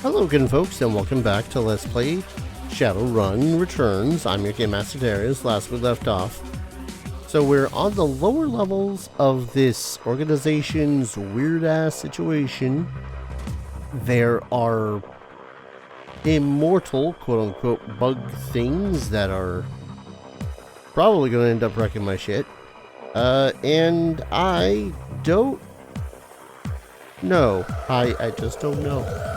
Hello again, folks, and welcome back to Let's Play Shadowrun Returns. I'm your Game Master Darius. Last we left off, so we're on the lower levels of this organization's weird-ass situation. There are immortal, quote-unquote, bug things that are probably going to end up wrecking my shit. And I don't know. I just don't know.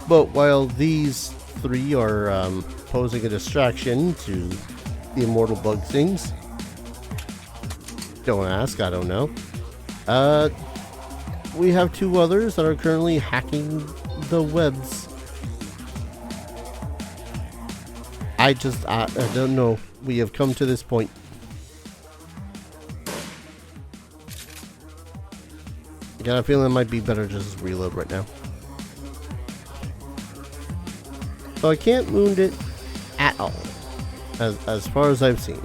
But while these three are posing a distraction to the immortal bug things, don't ask, I don't know. We have two others that are currently hacking the webs. I don't know. We have come to this point. I got a feeling it might be better just to reload right now. So I can't wound it at all, as far as I've seen.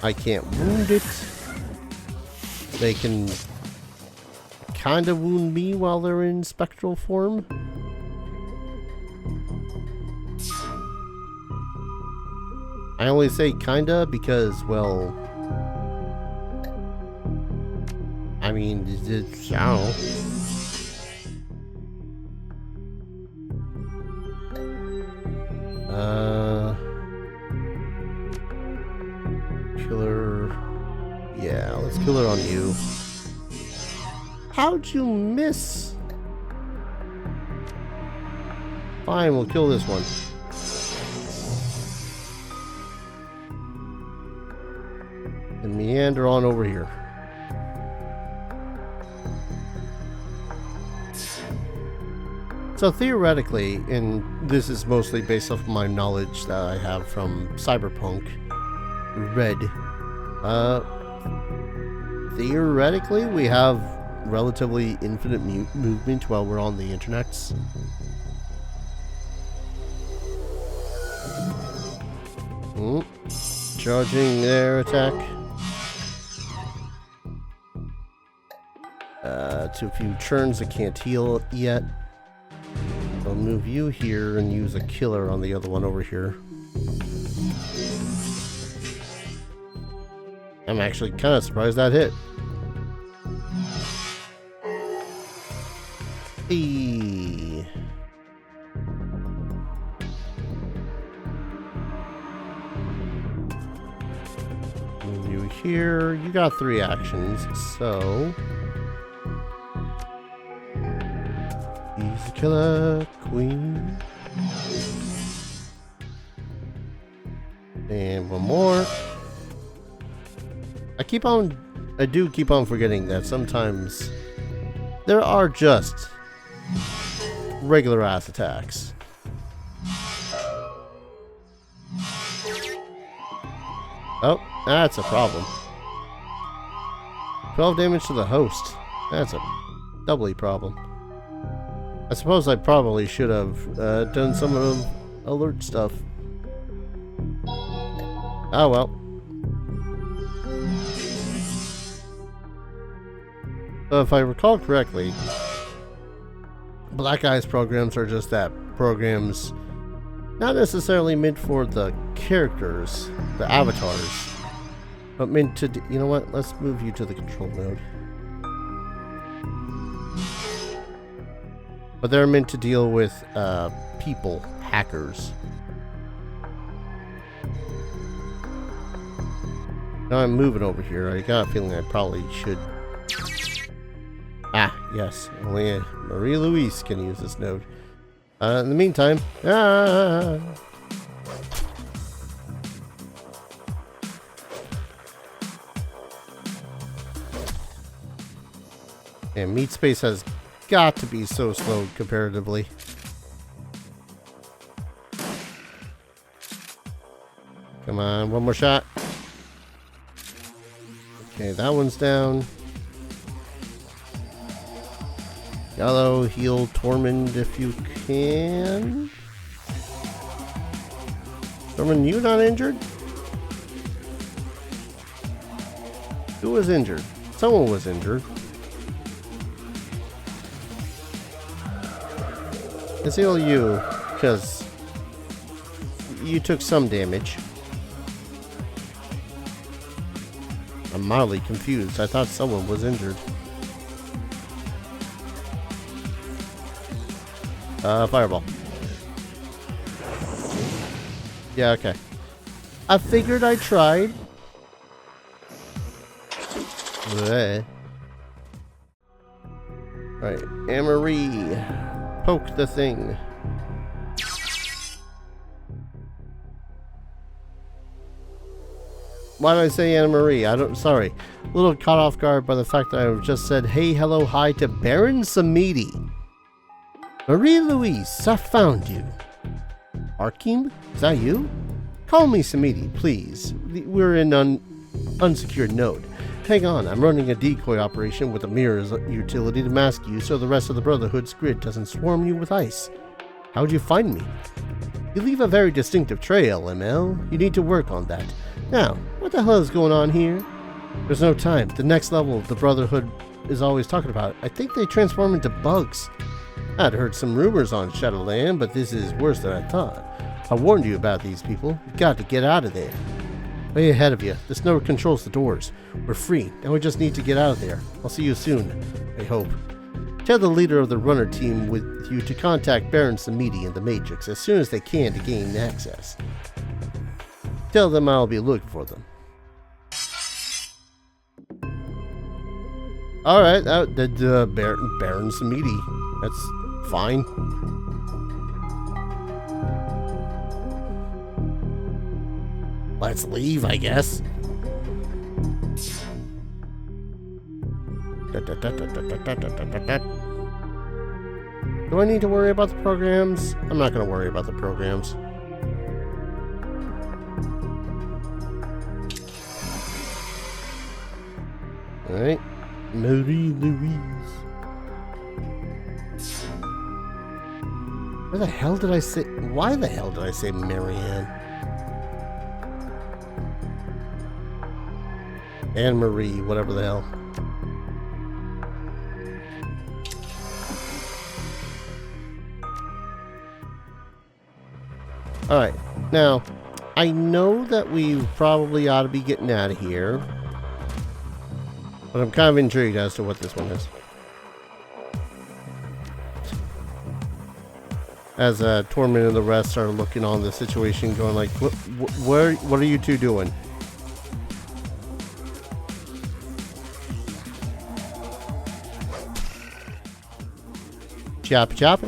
I can't wound it. They can kind of wound me while they're in spectral form. I only say kinda because, well, I mean, it's, I don't know. Killer. Yeah, let's kill her on you. How'd you miss? Fine, we'll kill this one. And meander on over here. So theoretically, and this is mostly based off my knowledge that I have from Cyberpunk Red, theoretically we have relatively infinite movement while we're on the internets. Charging their attack. To a few turns, I can't heal yet. I'll move you here and use a killer on the other one over here. I'm actually kind of surprised that hit. Hey. Move you here. You got 3 actions, so he's the killer queen. And one more. I do keep on forgetting that sometimes there are just regular ass attacks. Oh, that's a problem. 12 damage to the host. That's a doubly problem. I suppose I probably should have done some of the alert stuff. Oh well. So if I recall correctly, Black Eyes programs are just that. Programs not necessarily meant for the characters, the avatars, but meant to, you know what, let's move you to the control node. But they're meant to deal with people, hackers. Now I'm moving over here. I got a feeling I probably should. Ah, yes. Only Marie Louise can use this node. In the meantime, and Meat Space has got to be so slow comparatively. Come on, one more shot. Okay, that one's down. Yellow, heal Tormund if you can. Tormund, you not injured? Who was injured? Someone was injured. It's all you, because you took some damage. I'm mildly confused. I thought someone was injured. Fireball. Yeah, okay. I figured I tried. Alright, Anne-Marie. Poke the thing. Why did I say Anne-Marie? Sorry. A little caught off guard by the fact that I just said, hey, hello, hi to Baron Samedi. Marie-Louise, I found you. Arkim? Is that you? Call me Samedi, please. We're in unsecured node. Hang on, I'm running a decoy operation with a mirrors utility to mask you so the rest of the Brotherhood's grid doesn't swarm you with ice. How'd you find me? You leave a very distinctive trail, ML. You need to work on that. Now, what the hell is going on here? There's no time. The next level the Brotherhood is always talking about. I think they transform into bugs. I'd heard some rumors on Shadowland, but this is worse than I thought. I warned you about these people. You've got to get out of there. Way ahead of you. This node controls the doors. We're free. Now we just need to get out of there. I'll see you soon. I hope. Tell the leader of the runner team with you to contact Baron Samedi and the Matrix as soon as they can to gain access. Tell them I'll be looking for them. Alright, Baron Samedi. That's fine. Let's leave, I guess. Do I need to worry about the programs? I'm not going to worry about the programs. Alright. Marie-Louise. Where the hell did I say... Why the hell did I say Marianne? Anne-Marie, whatever the hell. Alright, now, I know that we probably ought to be getting out of here. But I'm kind of intrigued as to what this one is. As Torment and the rest are looking on the situation, going like, what are you two doing? Chop chop.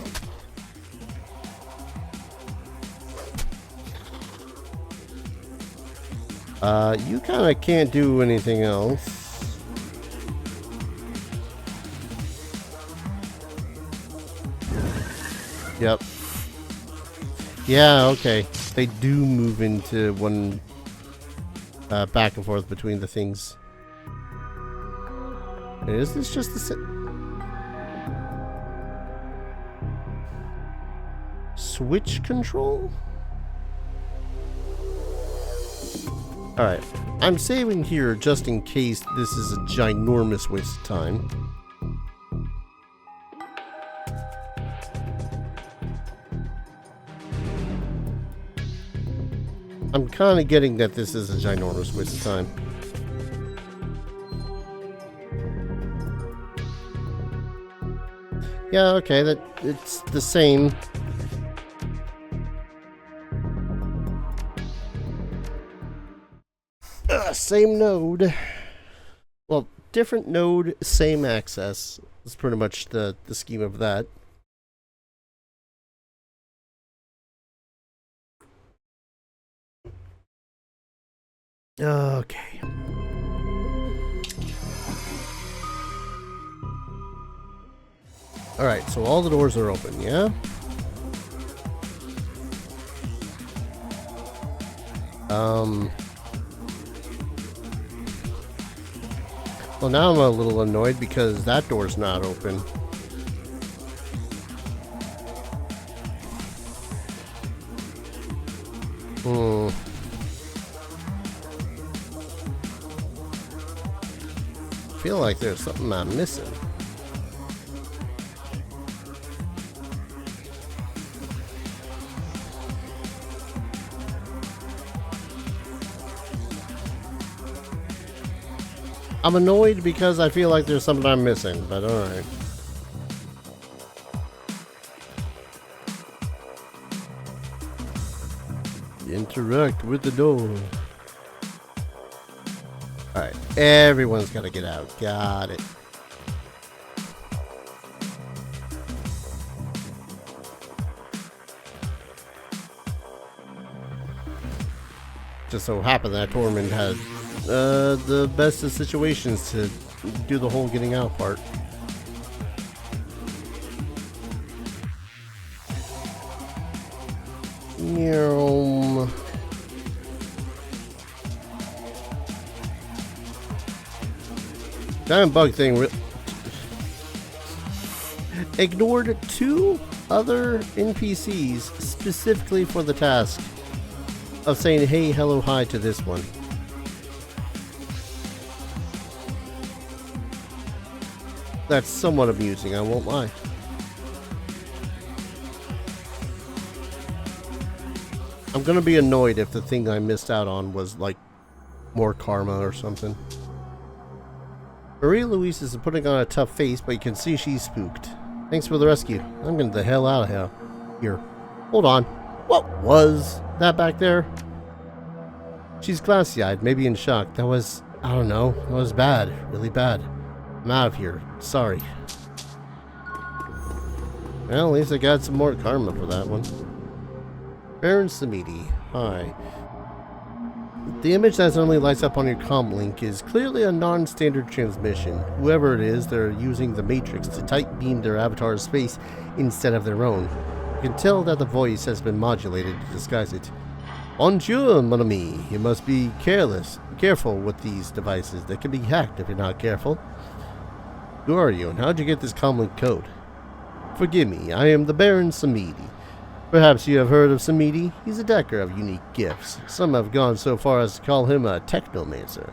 You kind of can't do anything else. Yep. Yeah, okay. They do move into one back and forth between the things. Is this just the same? Switch control? Alright. I'm saving here just in case this is a ginormous waste of time. I'm kind of getting that this is a ginormous waste of time. Yeah, okay, that it's the same. Same node. Well, different node, same access. That's pretty much the scheme of that. Okay. Alright, so all the doors are open, yeah? Well, now I'm a little annoyed because that door's not open. feel like there's something I'm missing. I'm annoyed because I feel like there's something I'm missing, but alright. Interact with the door. Alright, everyone's gotta get out. Got it. Just so happened that Tormund had the best of situations to do the whole getting out part. Giant bug thing ignored 2 other NPCs specifically for the task of saying hey, hello, hi to this one. That's somewhat amusing, I won't lie. I'm gonna be annoyed if the thing I missed out on was like more karma or something. Maria Louise is putting on a tough face, but you can see she's spooked. Thanks for the rescue. I'm getting the hell out of here. Hold on. What was that back there? She's glassy-eyed, maybe in shock. That was, I don't know, that was bad. Really bad. I'm out of here. Sorry. Well, at least I got some more karma for that one. Baron Samedi. Hi. The image that only lights up on your comm link is clearly a non-standard transmission. Whoever it is, they're using the Matrix to tight beam their avatar's face instead of their own. You can tell that the voice has been modulated to disguise it. Bonjour, mon ami. You must be careful with these devices. They can be hacked if you're not careful. Who are you, and how'd you get this comlink code? Forgive me, I am the Baron Samedi. Perhaps you have heard of Samedi. He's a decker of unique gifts. Some have gone so far as to call him a technomancer.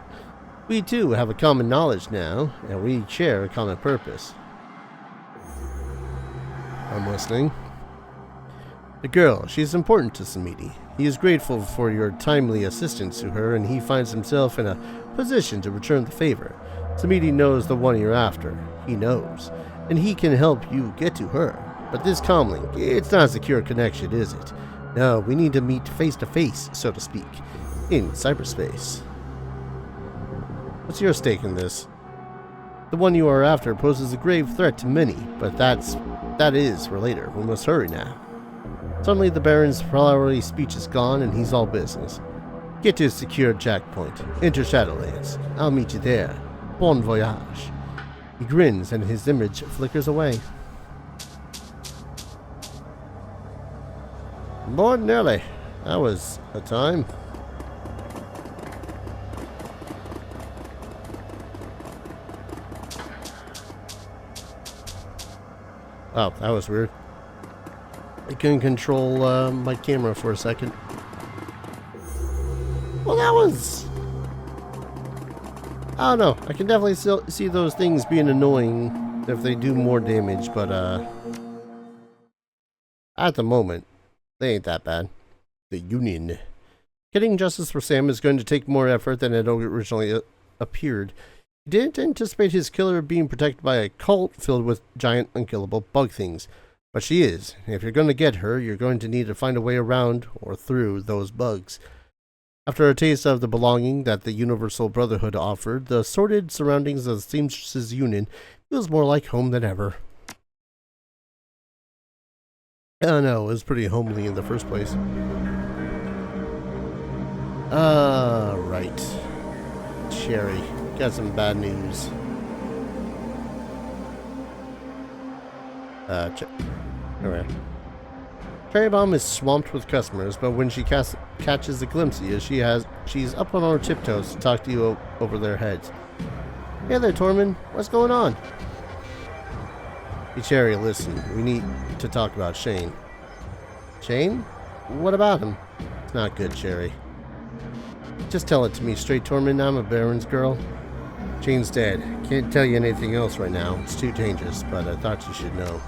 We too have a common knowledge now, and we share a common purpose. I'm listening. The girl, she's important to Samedi. He is grateful for your timely assistance to her, and he finds himself in a position to return the favor. Samedi knows the one you're after. He knows. And he can help you get to her. But this comlink, it's not a secure connection, is it? No, we need to meet face to face, so to speak, in cyberspace. What's your stake in this? The one you are after poses a grave threat to many, but that is for later. We must hurry now. Suddenly the Baron's flowery speech is gone, and he's all business. Get to a secure checkpoint. Enter Shadowlands. I'll meet you there. Bon voyage. He grins, and his image flickers away. More than early. That was a time. Oh, that was weird. I couldn't control my camera for a second. Well, that was... I don't know. I can definitely still see those things being annoying if they do more damage, but at the moment, they ain't that bad. The Union. Getting justice for Sam is going to take more effort than it originally appeared. He didn't anticipate his killer being protected by a cult filled with giant, unkillable bug things. But she is. If you're going to get her, you're going to need to find a way around or through those bugs. After a taste of the belonging that the Universal Brotherhood offered, the sordid surroundings of the Seamstresses Union feels more like home than ever. I know, it was pretty homely in the first place. Right. Cherry, got some bad news. Alright. Cherry Bomb is swamped with customers, but when she catches a glimpse of you, she's up on her tiptoes to talk to you over their heads. Hey there, Tormund. What's going on? Hey, Cherry, listen. We need to talk about Shane. Shane? What about him? It's not good, Cherry. Just tell it to me straight, Tormund. I'm a Baron's girl. Jane's dead. Can't tell you anything else right now. It's too dangerous, but I thought you should know.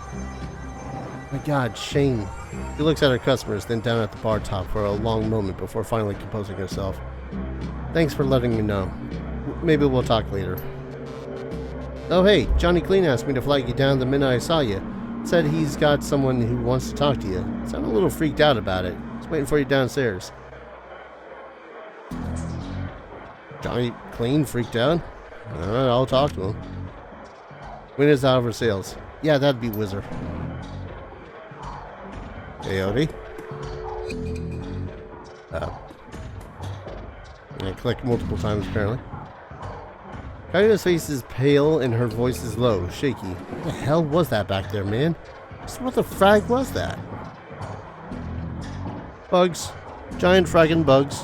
My God, Shane. She looks at her customers, then down at the bar top for a long moment before finally composing herself. Thanks for letting me know. Maybe we'll talk later. Oh hey, Johnny Clean asked me to flag you down the minute I saw you. Said he's got someone who wants to talk to you. Sounded a little freaked out about it. He's waiting for you downstairs. Johnny Clean freaked out? Alright, I'll talk to him. When is out of her sales? Yeah, that'd be Wizard. Coyote? I clicked multiple times apparently. Coyote's face is pale and her voice is low, shaky. What the hell was that back there, man? So what the frag was that? Bugs. Giant fragging bugs.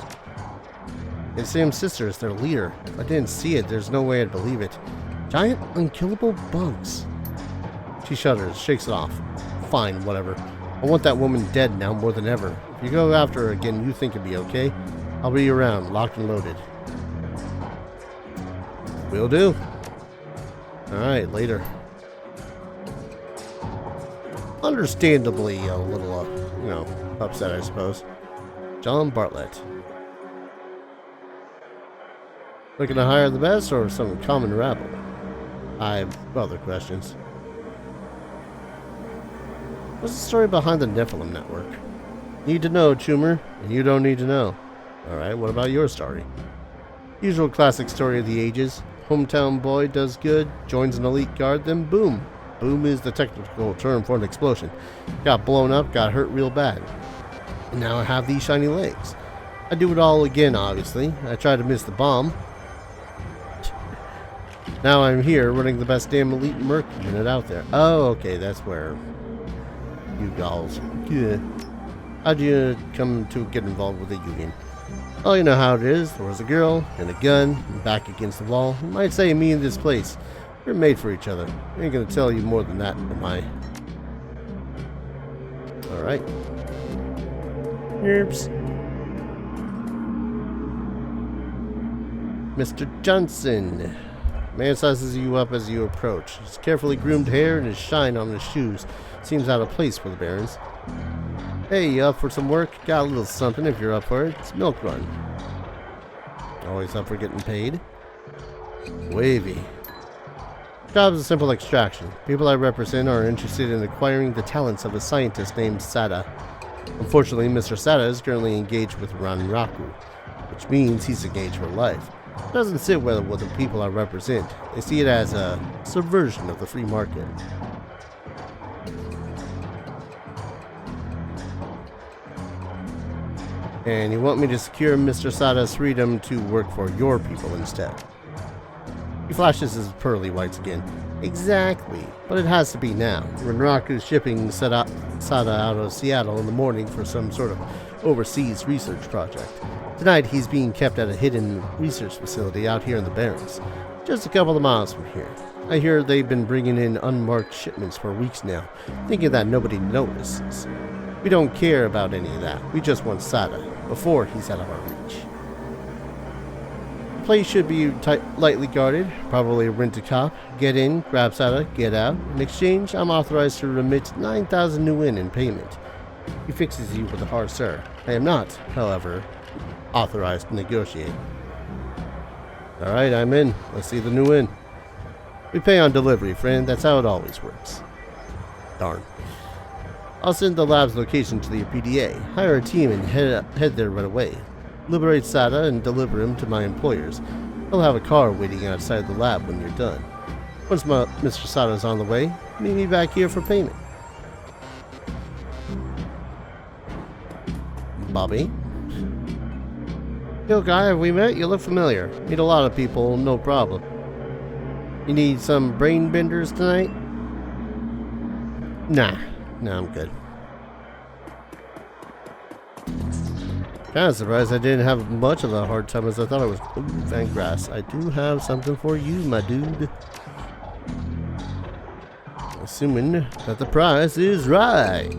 It's Sam's sister is their leader. If I didn't see it, there's no way I'd believe it. Giant, unkillable bugs. She shudders, shakes it off. Fine, whatever. I want that woman dead now more than ever. If you go after her again, you think it'd be okay? I'll be around, locked and loaded. Will do. Alright, later. Understandably a little, upset, I suppose. John Bartlett. Looking to hire the best or some common rabble? I have other questions. What's the story behind the Nephilim Network? Need to know, Chumer, and you don't need to know. Alright, what about your story? Usual classic story of the ages. Hometown boy does good, joins an elite guard, then boom. Boom is the technical term for an explosion. Got blown up, got hurt real bad. And now I have these shiny legs. I do it all again, obviously. I tried to miss the bomb. Now I'm here running the best damn elite merc unit out there. Oh, okay, that's where you gals. Yeah. How'd you come to get involved with the union? Oh, you know how it is. There was a girl and a gun and back against the wall. You might say me and this place. We're made for each other. I ain't gonna tell you more than that, am I? Alright. Oops. Mr. Johnson. Man sizes you up as you approach. His carefully groomed hair and his shine on his shoes seems out of place for the Barons. Hey, you up for some work? Got a little something if you're up for it. It's Milk Run. Always up for getting paid. Wavy. Job's a simple extraction. People I represent are interested in acquiring the talents of a scientist named Sada. Unfortunately, Mr. Sada is currently engaged with Ranraku, which means he's engaged for life. It doesn't sit well with the people I represent. They see it as a subversion of the free market. And you want me to secure Mr. Sada's freedom to work for your people instead. He flashes his pearly whites again. Exactly, but it has to be now. Ranraku's shipping Sada out of Seattle in the morning for some sort of overseas research project. Tonight he's being kept at a hidden research facility out here in the Barrens, just a couple of miles from here. I hear they've been bringing in unmarked shipments for weeks now, thinking that nobody notices. We don't care about any of that. We just want Sada, before he's out of our reach. The place should be lightly guarded, probably a rent-a-cop. Get in, grab Sada, get out. In exchange, I'm authorized to remit 9,000 new in payment. He fixes you with a hard sir. I am not, however, authorized to negotiate. Alright, I'm in. Let's see the new in. We pay on delivery, friend. That's how it always works. Darn. I'll send the lab's location to the PDA, hire a team and head there right away. Liberate Sada and deliver him to my employers. I'll have a car waiting outside the lab when you're done. Once Mr. Sada's on the way, meet me back here for payment. Bobby? Yo, guy, have we met? You look familiar. Meet a lot of people, no problem. You need some brain benders tonight? Nah, I'm good. Kinda surprised I didn't have much of a hard time as I thought I was. Ooh, Van Grass. I do have something for you, my dude. Assuming that the price is right.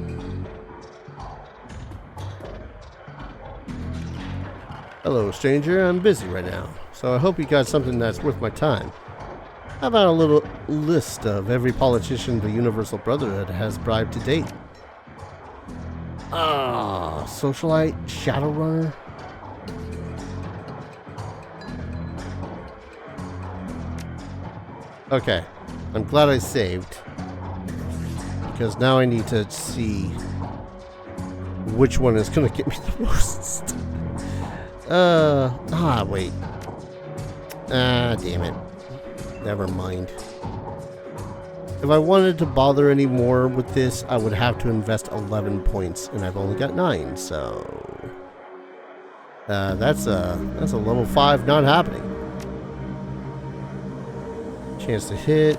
Hello, stranger. I'm busy right now. so I hope you got something that's worth my time. How about a little list of every politician the Universal Brotherhood has bribed to date? Socialite, Shadowrunner. Okay, I'm glad I saved, because now I need to see which one is gonna get me the most. Wait. Damn it. Never mind. If I wanted to bother any more with this, I would have to invest 11 points, and I've only got 9, so... that's a level 5 not happening. Chance to hit...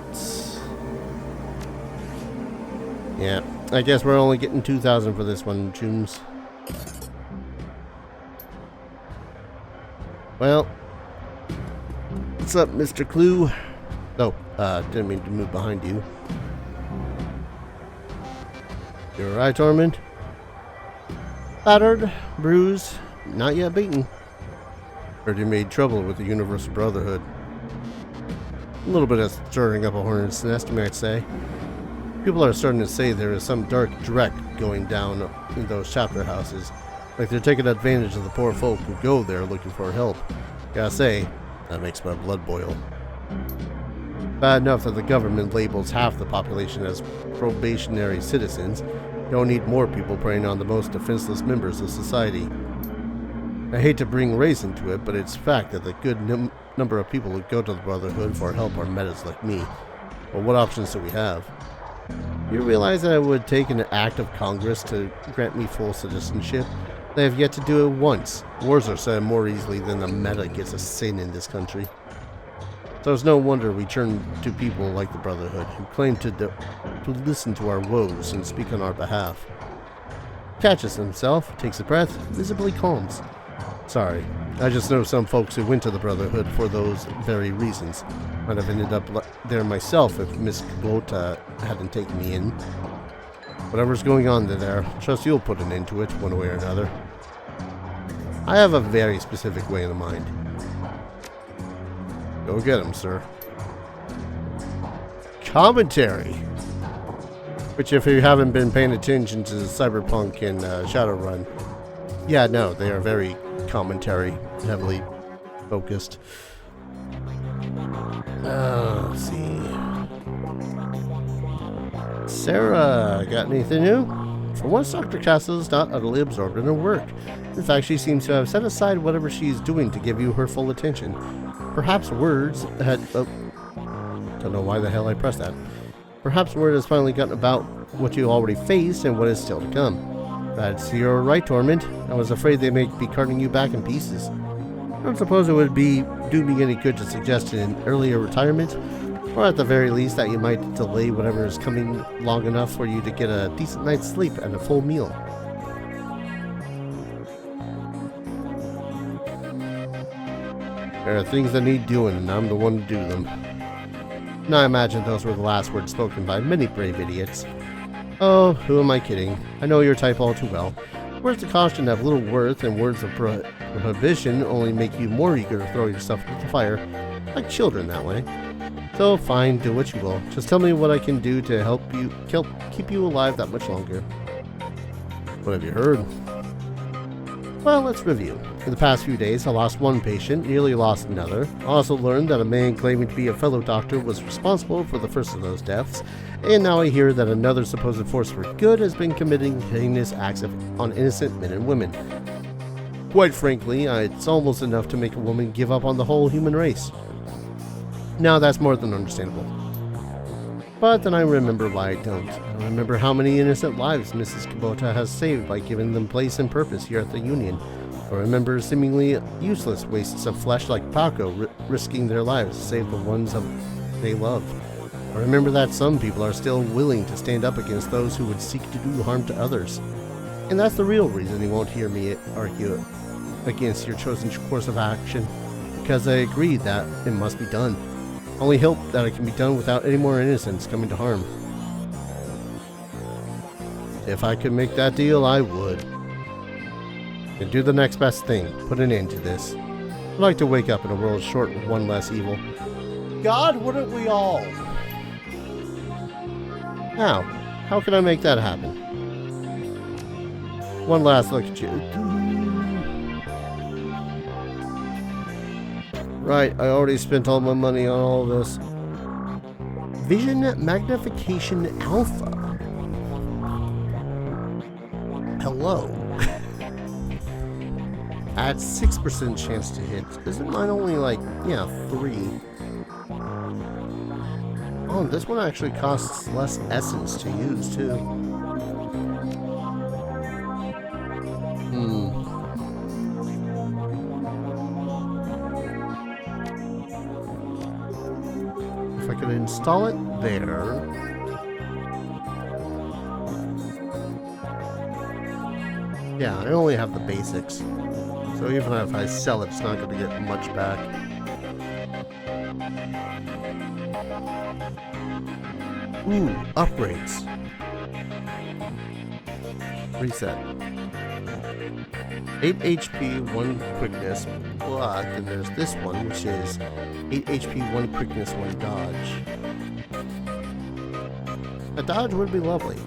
Yeah, I guess we're only getting 2,000 for this one, Jooms. Well... What's up, Mr. Clue? Oh, didn't mean to move behind you. You're right, Tormund. Battered, bruised, not yet beaten. Heard you made trouble with the Universal Brotherhood. A little bit of stirring up a hornet's nest, you might say. People are starting to say there is some dark dreck going down in those chapter houses. Like they're taking advantage of the poor folk who go there looking for help. Gotta say, that makes my blood boil. Bad enough that the government labels half the population as probationary citizens. Don't need more people preying on the most defenseless members of society. I hate to bring race into it, but it's fact that the good number of people who go to the Brotherhood for help are metas like me. Well, what options do we have? You realize that it would take an act of Congress to grant me full citizenship? They have yet to do it once. Wars are settled more easily than the meta gets a sin in this country. So it's no wonder we turn to people like the Brotherhood, who claim to listen to our woes and speak on our behalf. Catches himself, takes a breath, visibly calms. Sorry, I just know some folks who went to the Brotherhood for those very reasons. Might have ended up there myself if Miss Kubota hadn't taken me in. Whatever's going on there, trust you'll put an end to it one way or another. I have a very specific way in mind. Go get him, sir. Commentary. Which, if you haven't been paying attention to Cyberpunk and Shadowrun, yeah, no, they are very commentary, heavily focused. Let's see. Sarah, got anything new? For once, Dr. Castle is not utterly absorbed in her work. In fact, she seems to have set aside whatever she's doing to give you her full attention. Perhaps words had... don't know why the hell I pressed that. Perhaps word has finally gotten about what you already faced and what is still to come. That's your right, Tormund. I was afraid they may be carting you back in pieces. I don't suppose it would do me any good to suggest an earlier retirement, or at the very least that you might delay whatever is coming long enough for you to get a decent night's sleep and a full meal. There are things that need doing, and I'm the one to do them. Now I imagine those were the last words spoken by many brave idiots. Oh, who am I kidding? I know your type all too well. Words of caution have little worth, and words of prohibition only make you more eager to throw yourself into the fire, like children that way. So fine, do what you will. Just tell me what I can do to help you keep you alive that much longer. What have you heard? Well, let's review. In the past few days, I lost one patient, nearly lost another. I also learned that a man claiming to be a fellow doctor was responsible for the first of those deaths, and now I hear that another supposed force for good has been committing heinous acts on innocent men and women. Quite frankly, it's almost enough to make a woman give up on the whole human race. Now that's more than understandable. But then I remember why I don't. I remember how many innocent lives Mrs. Kubota has saved by giving them place and purpose here at the Union. I remember seemingly useless wastes of flesh like Paco risking their lives to save the ones they love. I remember that some people are still willing to stand up against those who would seek to do harm to others. And that's the real reason you won't hear me argue against your chosen course of action, because I agree that it must be done. Only hope that it can be done without any more innocents coming to harm. If I could make that deal, I would. And do the next best thing. Put an end to this. I'd like to wake up in a world short of one less evil. God, wouldn't we all? How? How can I make that happen? One last look at you. Right, I already spent all my money on all this. Vision Magnification Alpha. Hello. At 6% chance to hit. Isn't mine only like, 3? Oh, this one actually costs less essence to use, too. If I could install it there. Yeah, I only have the basics. So even if I sell it, it's not going to get much back. Ooh, upgrades. Reset. 8 HP, 1 quickness, but then there's this one, which is 8 HP, 1 quickness, 1 dodge. A dodge would be lovely.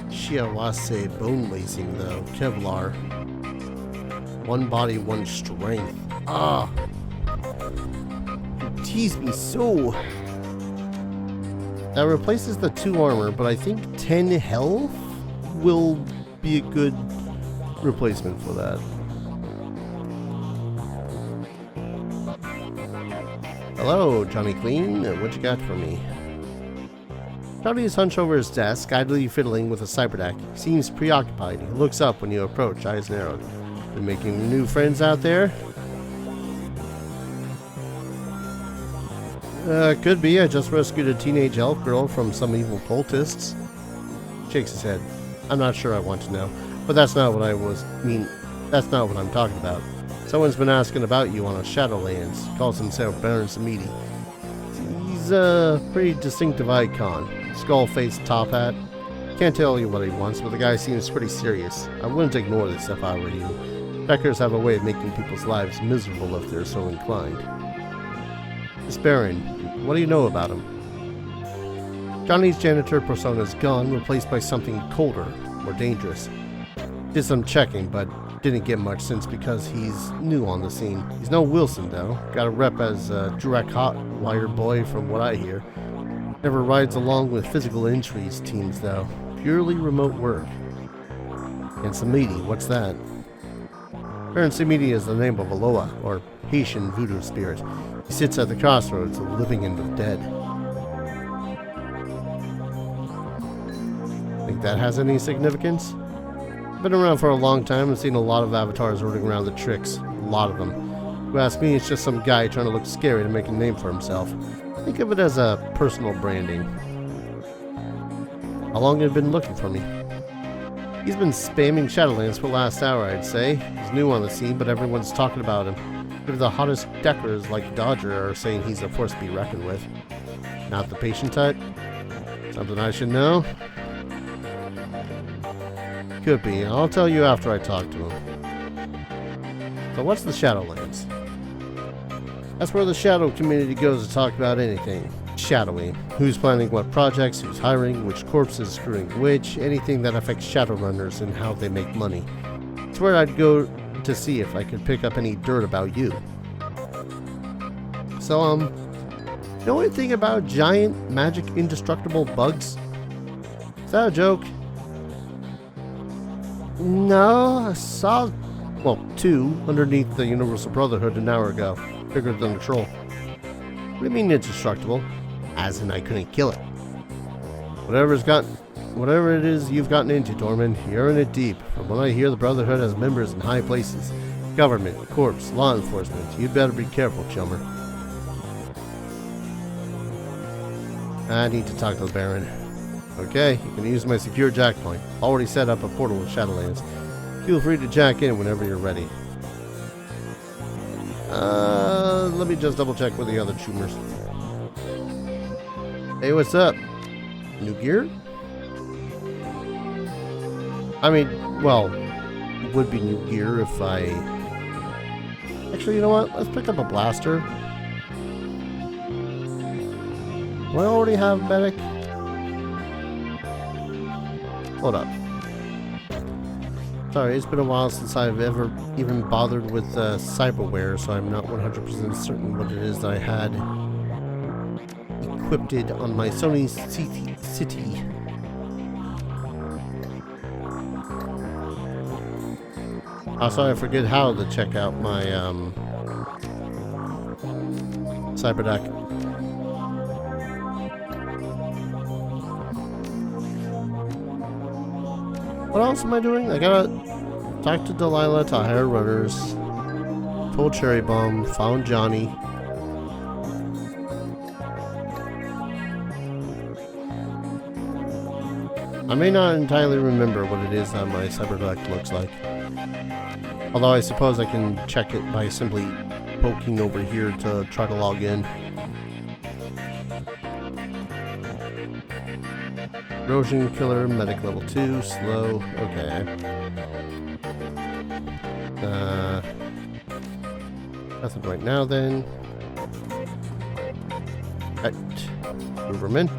Shiawase bone lacing though. Kevlar. 1 body, 1 strength. Ah! You tease me so. That replaces the 2 armor, but I think 10 health will be a good replacement for that. Hello, Johnny Clean. What you got for me? Johnny is hunched over his desk, idly fiddling with a cyberdeck. He seems preoccupied. He looks up when you approach, eyes narrowed. Been making new friends out there? Could be. I just rescued a teenage elf girl from some evil cultists. Shakes his head. I'm not sure I want to know. But that's not what that's not what I'm talking about. Someone's been asking about you on a Shadowlands. Calls himself Baron Samedi. He's a pretty distinctive icon. Skull-faced top hat. Can't tell you what he wants, but the guy seems pretty serious. I wouldn't ignore this if I were you. Beckers have a way of making people's lives miserable if they're so inclined. This Baron, what do you know about him? Johnny's janitor persona is gone, replaced by something colder, more dangerous. Did some checking, but didn't get much sense because he's new on the scene. He's no Wilson, though. Got a rep as a direct hot wire boy from what I hear. Never rides along with physical injuries teams, though. Purely remote work. And Samedi, what's that? Baron Samedi is the name of Aloha, or Haitian voodoo spirit. He sits at the crossroads of the living and the dead. Think that has any significance? Been around for a long time and seen a lot of avatars running around the tricks. A lot of them. If you ask me, it's just some guy trying to look scary to make a name for himself. Think of it as a personal branding. How long have you been looking for me? He's been spamming Shadowlands for the last hour, I'd say. He's new on the scene, but everyone's talking about him. Even the hottest deckers like Dodger are saying he's a force to be reckoned with. Not the patient type? Something I should know? Could be. I'll tell you after I talk to him. So what's the Shadowlands? That's where the Shadow community goes to talk about anything. Shadowy. Who's planning what projects, who's hiring, which corpse is screwing which, anything that affects Shadowrunners and how they make money. It's where I'd go to see if I could pick up any dirt about you. So, know anything about giant, magic, indestructible bugs? Is that a joke? No, I saw, 2 underneath the Universal Brotherhood an hour ago. Bigger than a troll. What do you mean indestructible? As in I couldn't kill it. Whatever it is you've gotten into, Dorman, you're in it deep. From what I hear, the Brotherhood has members in high places. Government, corps, law enforcement. You'd better be careful, chummer. I need to talk to the Baron. Okay, you can use my secure jack point. Already set up a portal with Shadowlands. Feel free to jack in whenever you're ready. Let me just double check with the other choomers. Hey, what's up? New gear? I mean, well, it would be new gear if I... Actually, you know what? Let's pick up a blaster. Do I already have medic? Hold up. Sorry, it's been a while since I've ever even bothered with cyberware, so I'm not 100% certain what it is that I had equipped on my Sony City. Also, I forget how to check out my cyber deck. What else am I doing? I gotta talk to Delilah to hire runners. Pull Cherry Bomb. Found Johnny. I may not entirely remember what it is that my cyber deck looks like. Although I suppose I can check it by simply poking over here to try to log in. Erosion Killer, Medic level 2, slow, okay. Nothing right now then. Right, Uberman.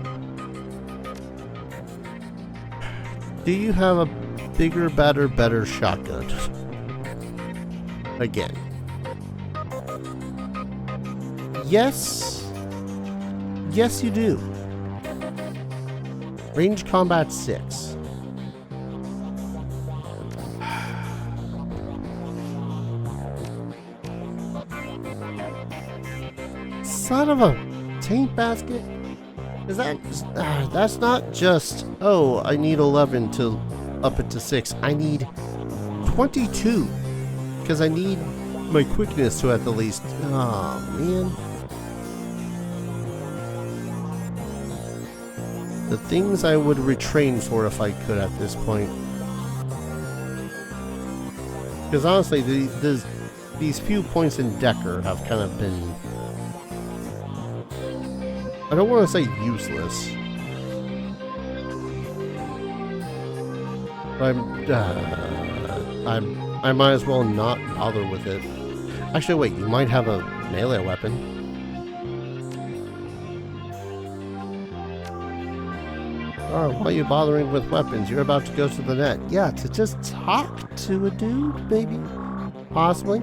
Do you have a bigger, better shotgun? Again. Yes. Yes, you do. Range Combat 6. Son of a taint basket. Is that... that's not just... Oh, I need 11 to up it to 6. I need 22. Because I need my quickness to at the least... Oh, man. The things I would retrain for if I could at this point. Because honestly, these few points in Decker have kind of been... I don't want to say useless. But I might as well not bother with it. Actually, wait, you might have a melee weapon. Or why are you bothering with weapons? You're about to go to the net. Yeah, to just talk to a dude, maybe? Possibly?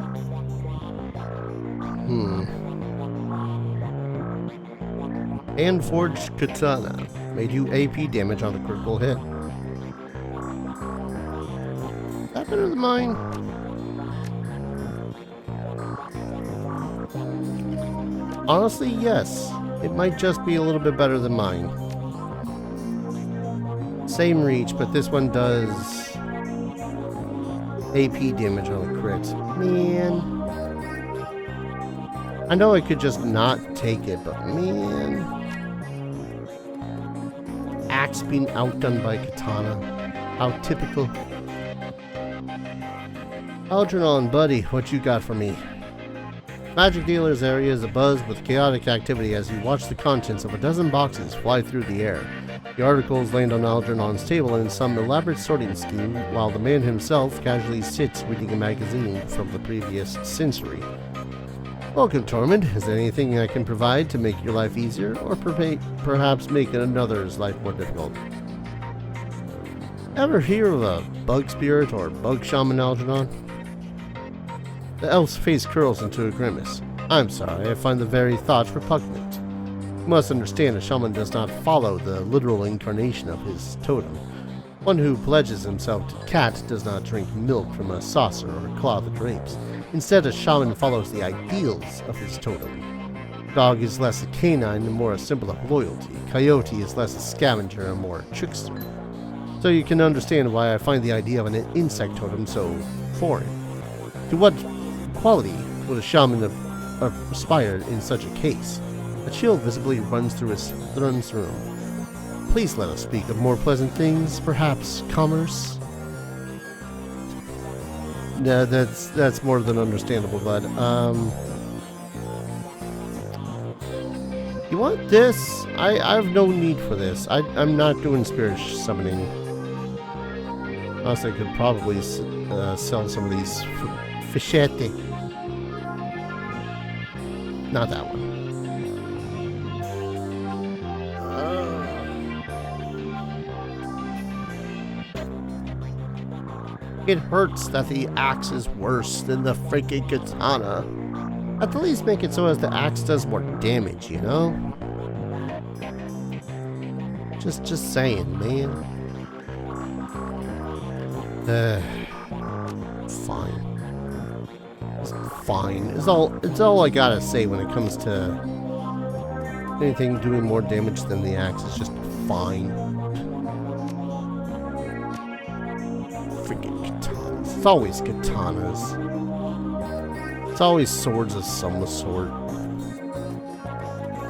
And Forged Katana. Made you AP damage on a critical hit. Is that better than mine? Honestly, yes. It might just be a little bit better than mine. Same reach, but this one does AP damage on a crit. Man. I know I could just not take it, but man. Axe being outdone by katana. How typical. Algernon, buddy, what you got for me? Magic dealer's area is abuzz with chaotic activity as you watch the contents of a dozen boxes fly through the air. The articles land on Algernon's table in some elaborate sorting scheme, while the man himself casually sits reading a magazine from the previous century. Welcome, Tormund. Is there anything I can provide to make your life easier, or perhaps make another's life more difficult? Ever hear of a bug spirit or bug shaman, Algernon? The elf's face curls into a grimace. I'm sorry, I find the very thought repugnant. You must understand a shaman does not follow the literal incarnation of his totem. One who pledges himself to cat does not drink milk from a saucer or claw the drapes. Instead, a shaman follows the ideals of his totem. Dog is less a canine and more a symbol of loyalty. Coyote is less a scavenger and more a trickster. So you can understand why I find the idea of an insect totem so foreign. To what quality would a shaman aspire in such a case? A chill visibly runs through his room. Please let us speak of more pleasant things, perhaps commerce? No, that's more than understandable, bud. You want this? I have no need for this. I'm not doing spirit summoning. Also, I could probably sell some of these fischetti. Not that one. It hurts that the axe is worse than the freaking katana. At the least make it so as the axe does more damage, you know? Just saying, man. Fine. It's fine. It's all I gotta say when it comes to anything doing more damage than the axe. It's just fine. Freaking katanas. It's always katanas. It's always swords of some sort.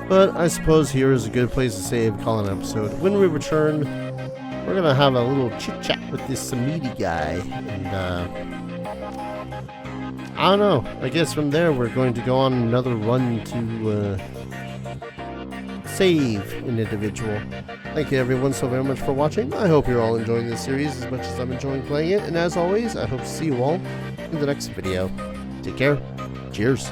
But I suppose here is a good place to save, call an episode. When we return, we're gonna have a little chit-chat with this Samedi guy. And, I don't know. I guess from there we're going to go on another run to, save an individual. Thank you everyone so very much for watching. I hope you're all enjoying this series as much as I'm enjoying playing it. And as always, I hope to see you all in the next video. Take care. Cheers.